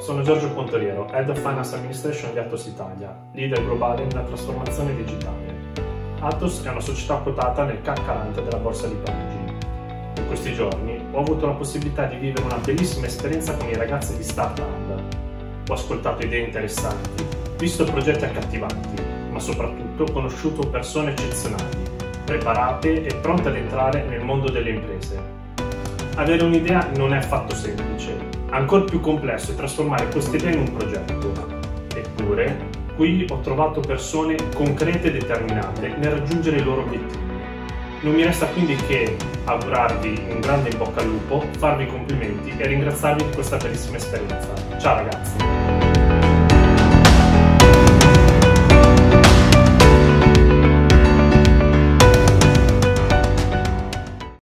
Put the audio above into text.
sono Giorgio Pontoriero, Head of Finance Administration di Atos Italia, leader globale nella trasformazione digitale. Atos è una società quotata nel CAC 40 della Borsa di Parigi. In questi giorni ho avuto la possibilità di vivere una bellissima esperienza con i ragazzi di Startup. Ho ascoltato idee interessanti, visto progetti accattivanti, ma soprattutto conosciuto persone eccezionali, preparate e pronte ad entrare nel mondo delle imprese. Avere un'idea non è affatto semplice, ancora più complesso è trasformare questa idea in un progetto. Eppure, qui ho trovato persone concrete e determinate nel raggiungere i loro obiettivi. Non mi resta quindi che augurarvi un grande in bocca al lupo, farvi complimenti e ringraziarvi di questa bellissima esperienza. Ciao ragazzi!